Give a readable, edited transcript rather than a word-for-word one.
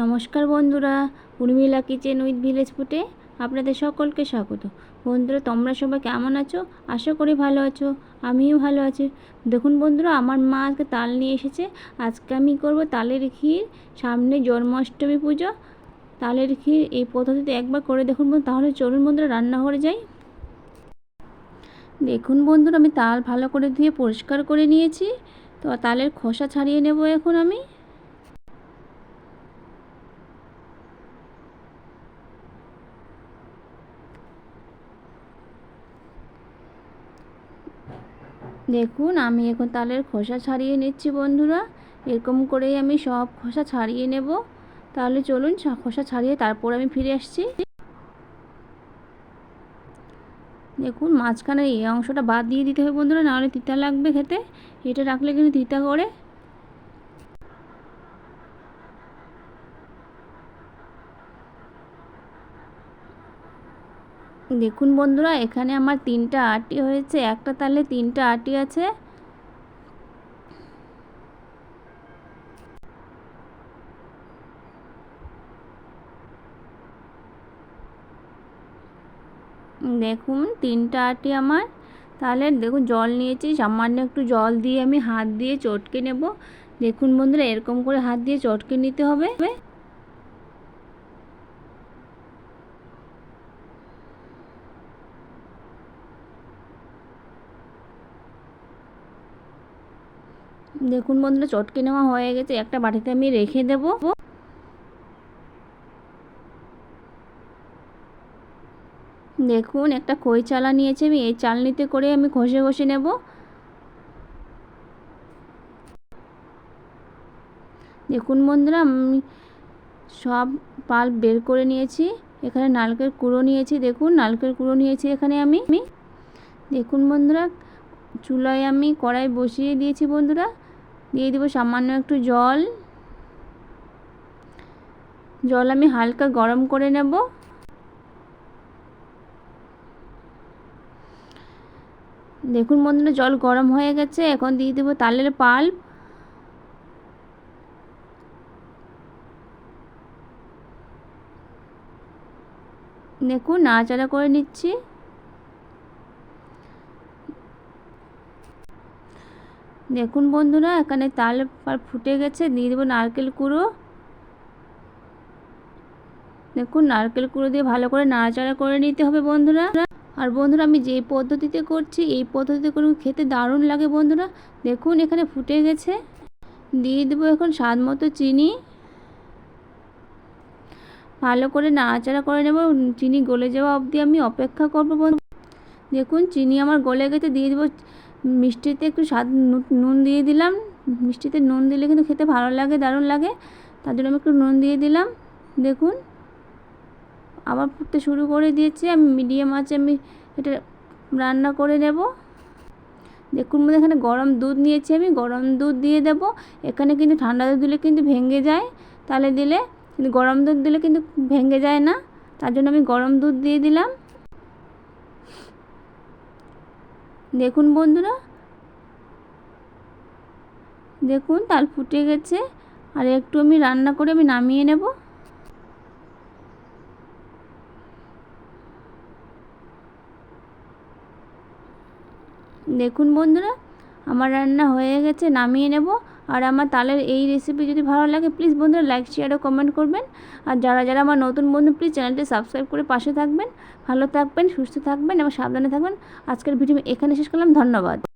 নমস্কার বন্ধুরা, Urmila kitchen with village ফুডে আপনাদের সকলকে স্বাগত। বন্ধুরা, তোমরা সবাই কেমন আছো? আশা করি ভালো আছো, আমিও ভালো আছি। দেখুন বন্ধুরা, আমার মা আজকে তাল নিয়ে এসেছে। আজকে আমি করব তালের ক্ষীর। সামনে জন্মাষ্টমী পুজো। তালের ক্ষীর এই পদ্ধতিতে একবার করে দেখুন বন্ধু। তাহলে চলুন বন্ধুরা, রান্নাঘরে যাই। দেখুন বন্ধুরা, আমি তাল ভালো করে ধুয়ে পরিষ্কার করে নিয়েছি। তো তালের খোসা ছাড়িয়ে নেব এখন আমি। দেখুন, আমি এখন তালের খোসা ছাড়িয়ে নিচ্ছি বন্ধুরা। এরকম করেই আমি সব খোসা ছাড়িয়ে নেব। তাহলে চলুন খোসা ছাড়িয়ে তারপর আমি ফিরে আসছি। দেখুন, মাঝখানে এই অংশটা বাদ দিয়ে দিতে হবে বন্ধুরা, নাহলে তিতা লাগবে খেতে। এটা রাখলে কিন্তু তিতা করে। দেখুন বন্ধুরা, এখানে আমার 3টা আটি হয়েছে। একটা তালে 3টা আটি আছে। দেখুন 3টা আটি আমার। তাহলে দেখুন, জল নিয়েছি, সামান্য একটু জল দিয়ে আমি হাত দিয়ে চটকে নেব। দেখুন বন্ধুরা, এরকম করে হাত দিয়ে চটকে নিতে হবে। দেখুন বন্ধুরা, চটকে নেওয়া হয়ে গেছে। একটা বাটিতে আমি রেখে দেব। দেখুন, একটা খই চালা নিয়েছি আমি। এই চালনিতে করে আমি ঘষে ঘষে নেব। দেখুন বন্ধুরা, আমি সব পাল্প বের করে নিয়েছি। এখানে নারকেল কুড়ো নিয়েছি। দেখুন, নারকেল কুড়ো নিয়েছি এখানে আমি। দেখুন বন্ধুরা, চুলায় আমি কড়াই বসিয়ে দিয়েছি বন্ধুরা। দিয়ে দেবো সামান্য একটু জল। জল আমি হালকা গরম করে নেব। দেখুন বন্ধুরা, জল গরম হয়ে গেছে। এখন দিয়ে দেবো তালের পাল্প। দেখুন, নাড়াচাড়া করে নিচ্ছি। দেখুন বন্ধুরা, এখানে তাল ফুটে গেছে। দিয়ে দেবো নারকেল কুড়ো। দেখুন, নারকেল কুড়ো দিয়ে ভালো করে নাড়াচাড়া করে নিতে হবে বন্ধুরা। আর বন্ধুরা, আমি যে পদ্ধতিতে করছি এই পদ্ধতিতে করে খেতে দারুণ লাগে বন্ধুরা। দেখুন, এখানে ফুটে গেছে। দিয়ে দেবো এখন স্বাদ মতো চিনি। ভালো করে নাড়াচাড়া করে নেব। চিনি গলে যাওয়া অবধি আমি অপেক্ষা করবো বন্ধু। দেখুন, চিনি আমার গলে গেছে। দিয়ে দেবো মিষ্টিতে একটু স্বাদ নুন দিয়ে দিলাম। মিষ্টিতে নুন দিলে কিন্তু খেতে ভালো লাগে, দারুণ লাগে। তার জন্য আমি একটু নুন দিয়ে দিলাম। দেখুন, আবার ফুটতে শুরু করে দিয়েছি। আমি মিডিয়াম আঁচে আমি এটা রান্না করে নেব। দেখুন বন্ধু, এখানে গরম দুধ নিয়েছি আমি। গরম দুধ দিয়ে দেব। এখানে কিন্তু ঠান্ডা দুধ দিলে কিন্তু ভেঙে যায় তালে দিলে, কিন্তু গরম দুধ দিলে কিন্তু ভেঙে যায় না। তার জন্য আমি গরম দুধ দিয়ে দিলাম। দেখুন বন্ধুরা, দেখুন তাল ফুটে গেছে। আর একটু আমি রান্না করে আমি নামিয়ে নেব। দেখুন বন্ধুরা, আমার রান্না হয়ে গেছে, নামিয়ে নেব। আর আমার তালের এই রেসিপি যদি ভালো লাগে, প্লিজ বন্ধুরা লাইক শেয়ার ও কমেন্ট করবেন। আর যারা যারা আমার নতুন বন্ধু, প্লিজ চ্যানেলটি সাবস্ক্রাইব করে পাশে থাকবেন। ভালো থাকবেন, সুস্থ থাকবেন এবং সাবধানে থাকবেন। আজকের ভিডিও এখানে শেষ করলাম। ধন্যবাদ।